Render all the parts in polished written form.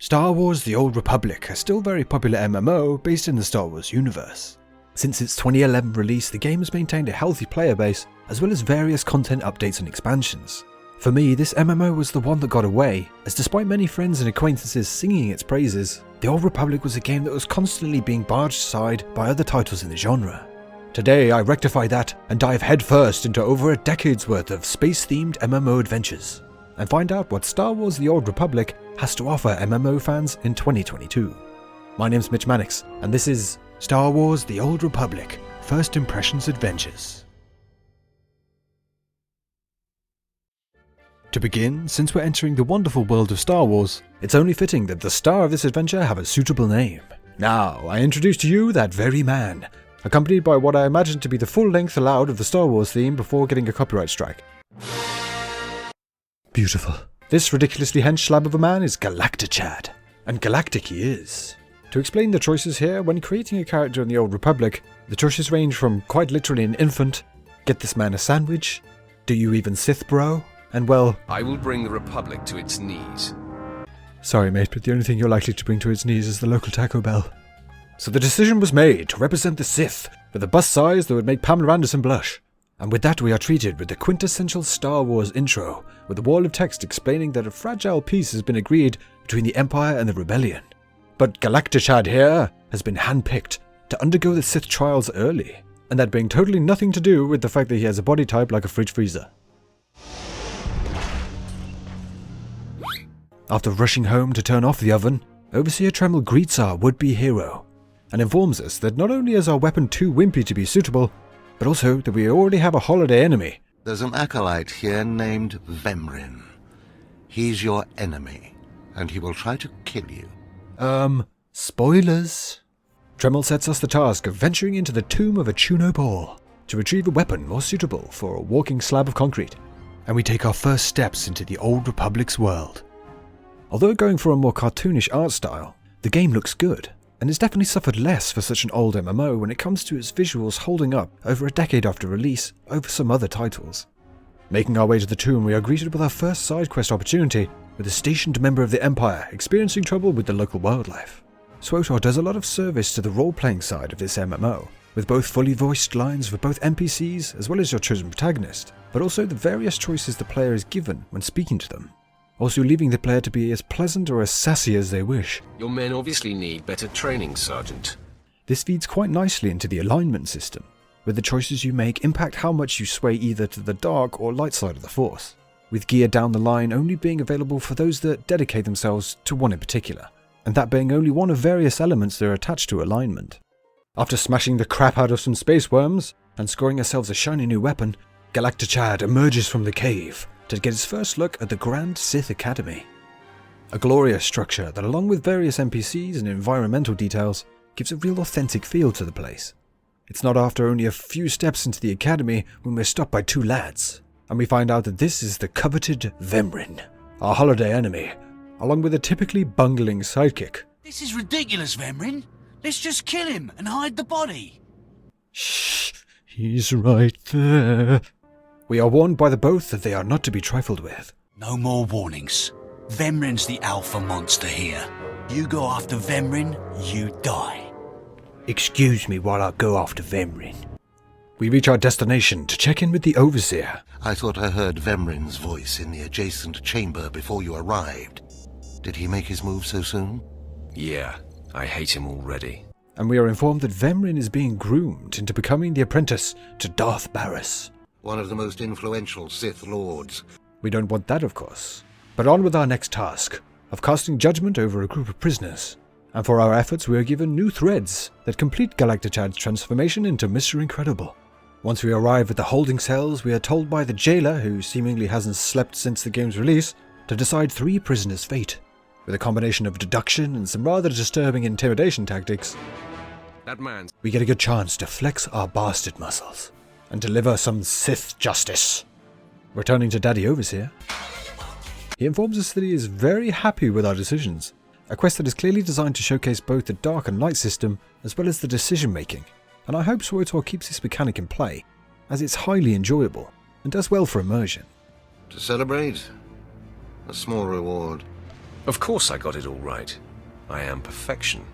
Star Wars The Old Republic, a still very popular MMO based in the Star Wars universe. Since its 2011 release, the game has maintained a healthy player base, as well as various content updates and expansions. For me, this MMO was the one that got away, as despite many friends and acquaintances singing its praises, The Old Republic was a game that was constantly being barged aside by other titles in the genre. Today, I rectify that and dive headfirst into over a decade's worth of space-themed MMO adventures, and find out what Star Wars The Old Republic has to offer MMO fans in 2022. My name's Mitch Mannix, and this is Star Wars The Old Republic First Impressions Adventures. To begin, since we're entering the wonderful world of Star Wars, it's only fitting that the star of this adventure have a suitable name. Now, I introduce to you that very man, accompanied by what I imagine to be the full length allowed of the Star Wars theme before getting a copyright strike. Beautiful. This ridiculously hench slab of a man is Galactichad, and galactic he is. To explain the choices here, when creating a character in the Old Republic, the choices range from quite literally an infant, get this man a sandwich, do you even Sith bro, and well, I will bring the Republic to its knees. Sorry mate, but the only thing you're likely to bring to its knees is the local Taco Bell. So the decision was made to represent the Sith with a bust size that would make Pamela Anderson blush. And with that we are treated with the quintessential Star Wars intro, with a wall of text explaining that a fragile peace has been agreed between the Empire and the Rebellion. But Galactichad here has been handpicked to undergo the Sith trials early, and that being totally nothing to do with the fact that he has a body type like a fridge freezer. After rushing home to turn off the oven, Overseer Tremel greets our would-be hero, and informs us that not only is our weapon too wimpy to be suitable, but also that we already have a holiday enemy. There's an acolyte here named Vemrin. He's your enemy, and he will try to kill you. Spoilers. Tremel sets us the task of venturing into the tomb of a Chuno Ball to retrieve a weapon more suitable for a walking slab of concrete, and we take our first steps into the Old Republic's world. Although going for a more cartoonish art style, the game looks good, and has definitely suffered less for such an old MMO when it comes to its visuals holding up over a decade after release over some other titles. Making our way to the tomb, we are greeted with our first side quest opportunity, with a stationed member of the Empire experiencing trouble with the local wildlife. SWTOR does a lot of service to the role-playing side of this MMO, with both fully voiced lines for both NPCs as well as your chosen protagonist, but also the various choices the player is given when speaking to them, also leaving the player to be as pleasant or as sassy as they wish. Your men obviously need better training, Sergeant. This feeds quite nicely into the alignment system, where the choices you make impact how much you sway either to the dark or light side of the Force, with gear down the line only being available for those that dedicate themselves to one in particular, and that being only one of various elements that are attached to alignment. After smashing the crap out of some space worms and scoring ourselves a shiny new weapon, Galactichad emerges from the cave to get his first look at the Grand Sith Academy. A glorious structure that, along with various NPCs and environmental details, gives a real authentic feel to the place. It's not after only a few steps into the academy when we're stopped by two lads, and we find out that this is the coveted Vemrin, our holiday enemy, along with a typically bungling sidekick. This is ridiculous, Vemrin. Let's just kill him and hide the body. Shh, he's right there. We are warned by the both that they are not to be trifled with. No more warnings. Vemrin's the alpha monster here. You go after Vemrin, you die. Excuse me while I go after Vemrin. We reach our destination to check in with the Overseer. I thought I heard Vemrin's voice in the adjacent chamber before you arrived. Did he make his move so soon? Yeah, I hate him already. And we are informed that Vemrin is being groomed into becoming the apprentice to Darth Barris, one of the most influential Sith Lords. We don't want that, of course. But on with our next task, of casting judgment over a group of prisoners. And for our efforts we are given new threads that complete Galactichad's transformation into Mr. Incredible. Once we arrive at the holding cells, we are told by the jailer, who seemingly hasn't slept since the game's release, to decide 3 prisoners' fate. With a combination of deduction and some rather disturbing intimidation tactics, That man's... we get a good chance to flex our bastard muscles and deliver some Sith justice. Returning to Daddy Overseer, he informs us that he is very happy with our decisions, a quest that is clearly designed to showcase both the dark and light system as well as the decision making, and I hope SWTOR keeps this mechanic in play, as it's highly enjoyable and does well for immersion. To celebrate, a small reward. Of course I got it all right. I am perfection.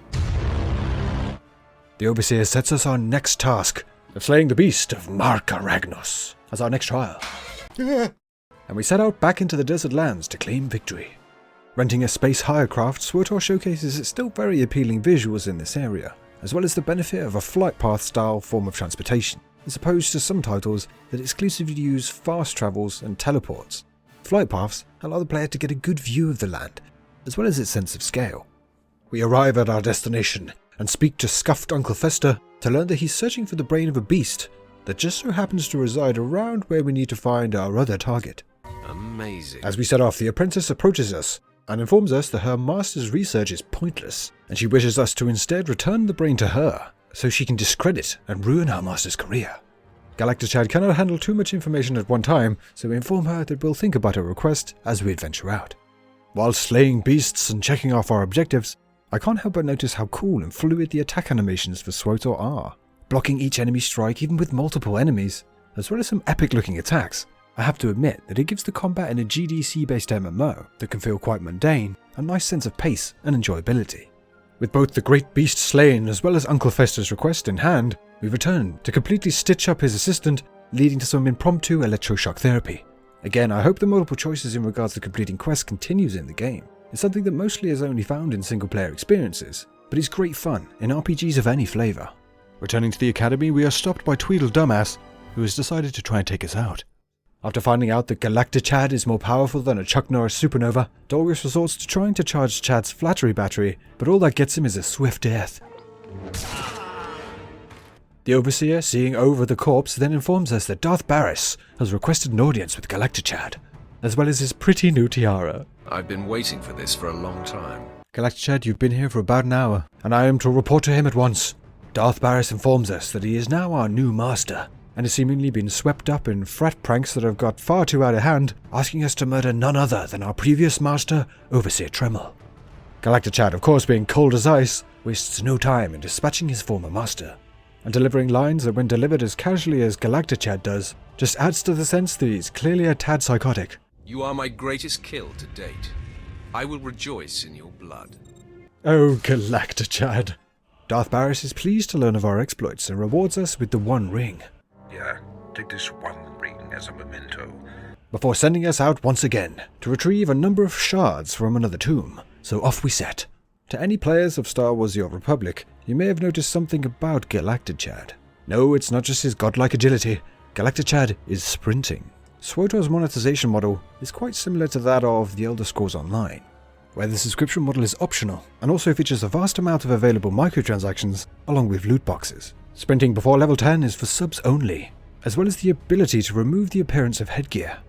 The Overseer sets us our next task of slaying the beast of Marka Ragnos as our next trial. And we set out back into the desert lands to claim victory. Renting a space hire craft, SWTOR showcases its still very appealing visuals in this area, as well as the benefit of a flight path style form of transportation, as opposed to some titles that exclusively use fast travels and teleports. Flight paths allow the player to get a good view of the land, as well as its sense of scale. We arrive at our destination and speak to scuffed Uncle Fester to learn that he's searching for the brain of a beast that just so happens to reside around where we need to find our other target. Amazing. As we set off, the apprentice approaches us and informs us that her master's research is pointless, and she wishes us to instead return the brain to her so she can discredit and ruin her master's career. Galactichad cannot handle too much information at one time, so we inform her that we'll think about her request as we adventure out. While slaying beasts and checking off our objectives, I can't help but notice how cool and fluid the attack animations for SWTOR are, blocking each enemy strike even with multiple enemies, as well as some epic looking attacks. I have to admit that it gives the combat in a GDC-based MMO that can feel quite mundane a nice sense of pace and enjoyability. With both the great beast slain as well as Uncle Fester's request in hand, we return to completely stitch up his assistant, leading to some impromptu electroshock therapy. Again, I hope the multiple choices in regards to completing quests continues in the game. It's something that mostly is only found in single-player experiences, but it's great fun in RPGs of any flavour. Returning to the academy, we are stopped by Tweedle Dumbass, who has decided to try and take us out. After finding out that Galactichad is more powerful than a Chuck Norris supernova, Dolgus resorts to trying to charge Chad's flattery battery, but all that gets him is a swift death. The Overseer, seeing over the corpse, then informs us that Darth Barris has requested an audience with Galactichad, as well as his pretty new tiara. I've been waiting for this for a long time. Galactichad, you've been here for about an hour, and I am to report to him at once. Darth Barris informs us that he is now our new master, and has seemingly been swept up in frat pranks that have got far too out of hand, asking us to murder none other than our previous master, Overseer Tremel. Galactichad, of course being cold as ice, wastes no time in dispatching his former master, and delivering lines that when delivered as casually as Galactichad does, just adds to the sense that he's clearly a tad psychotic. You are my greatest kill to date. I will rejoice in your blood. Oh, Galactichad. Darth Barris is pleased to learn of our exploits and rewards us with the One Ring. Here, take this one ring as a memento. Before sending us out once again to retrieve a number of shards from another tomb, so off we set. To any players of Star Wars: The Old Republic, you may have noticed something about Galactichad. No, it's not just his godlike agility. Galactichad is sprinting. SWTOR's monetization model is quite similar to that of The Elder Scrolls Online, where the subscription model is optional and also features a vast amount of available microtransactions along with loot boxes. Sprinting before level 10 is for subs only, as well as the ability to remove the appearance of headgear.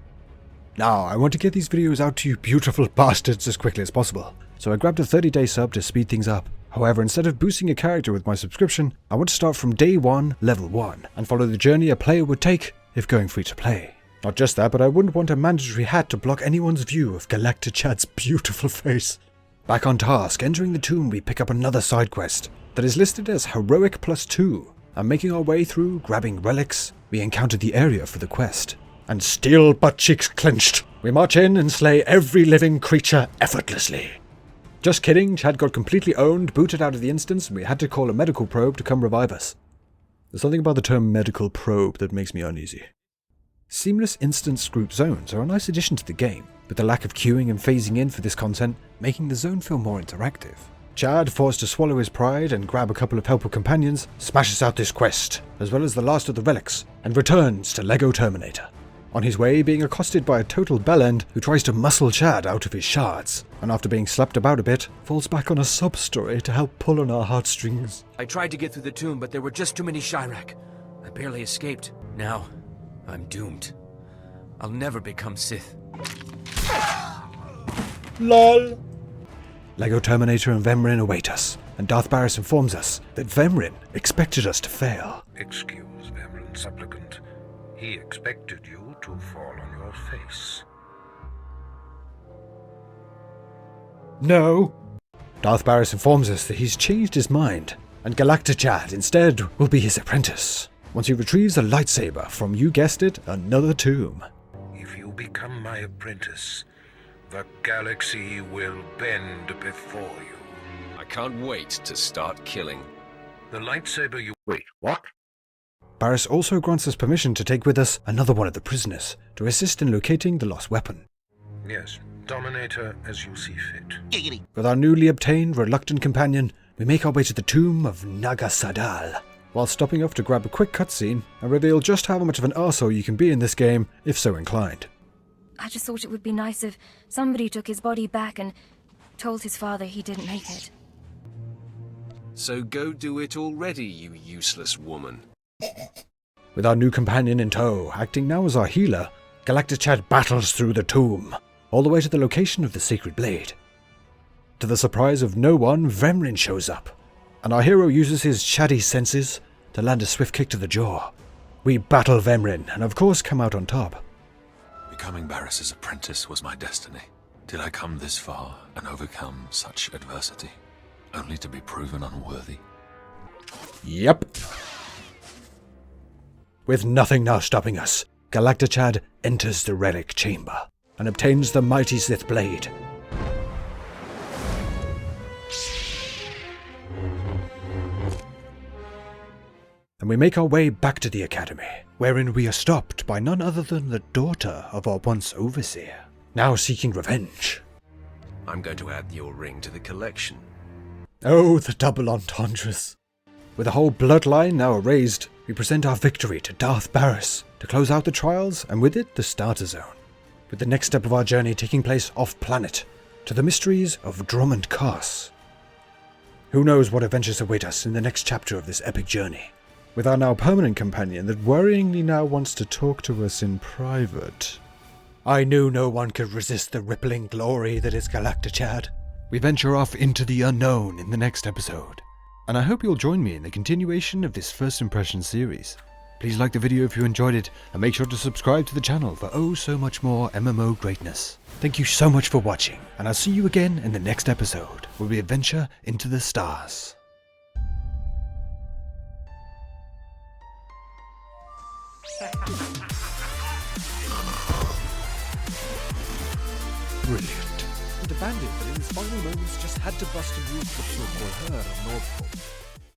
Now, I want to get these videos out to you beautiful bastards as quickly as possible, so I grabbed a 30-day sub to speed things up. However, instead of boosting a character with my subscription, I want to start from day 1, level 1, and follow the journey a player would take if going free to play. Not just that, but I wouldn't want a mandatory hat to block anyone's view of Galactichad's beautiful face. Back on task, entering the tomb, we pick up another side quest that is listed as Heroic +2, and making our way through, grabbing relics, we encounter the area for the quest. And steel butt cheeks clenched, we march in and slay every living creature effortlessly. Just kidding, Chad got completely owned, booted out of the instance, and we had to call a medical probe to come revive us. There's something about the term medical probe that makes me uneasy. Seamless instance group zones are a nice addition to the game, with the lack of queuing and phasing in for this content making the zone feel more interactive. Chad, forced to swallow his pride and grab a couple of helpful companions, smashes out this quest, as well as the last of the relics, and returns to Lego Terminator. On his way, being accosted by a total bellend who tries to muscle Chad out of his shards, and after being slapped about a bit, falls back on a sub-story to help pull on our heartstrings. I tried to get through the tomb, but there were just too many Chirac. I barely escaped. Now, I'm doomed. I'll never become Sith. LOL! Lego Terminator and Vemrin await us, and Darth Barris informs us that Vemrin expected us to fail. Excuse Vemrin, supplicant. He expected you to fall on your face. No! Darth Barris informs us that he's changed his mind, and Galactichad instead will be his apprentice, once he retrieves a lightsaber from, you guessed it, another tomb. If you become my apprentice, The galaxy will bend before you. I can't wait to start killing. The lightsaber you... Wait, what? Barriss also grants us permission to take with us another one of the prisoners to assist in locating the lost weapon. Yes, dominate her as you see fit. With our newly obtained reluctant companion, we make our way to the tomb of Naga Sadal, while stopping off to grab a quick cutscene and reveal just how much of an arsehole you can be in this game, if so inclined. I just thought it would be nice if somebody took his body back and told his father he didn't make it. So go do it already, you useless woman. With our new companion in tow, acting now as our healer, Galactichad battles through the tomb, all the way to the location of the sacred blade. To the surprise of no one, Vemrin shows up, and our hero uses his shaddy senses to land a swift kick to the jaw. We battle Vemrin, and of course come out on top. Becoming Barriss's apprentice was my destiny. Did I come this far and overcome such adversity, only to be proven unworthy? Yep. With nothing now stopping us, Galactichad enters the relic chamber and obtains the mighty Sith blade. And we make our way back to the academy, wherein we are stopped by none other than the daughter of our once overseer, now seeking revenge. I'm going to add your ring to the collection. Oh, the double entendres. With the whole bloodline now erased, we present our victory to Darth Barriss to close out the trials and with it the starter zone, with the next step of our journey taking place off-planet, to the mysteries of Drummond Cass. Who knows what adventures await us in the next chapter of this epic journey, with our now permanent companion that worryingly now wants to talk to us in private. I knew no one could resist the rippling glory that is Galactichad. We venture off into the unknown in the next episode, and I hope you'll join me in the continuation of this First Impression series. Please like the video if you enjoyed it, and make sure to subscribe to the channel for oh so much more MMO greatness. Thank you so much for watching, and I'll see you again in the next episode, where we adventure into the stars. Brilliant. And a bandit that in his final moments just had to bust a move to her or Northpole.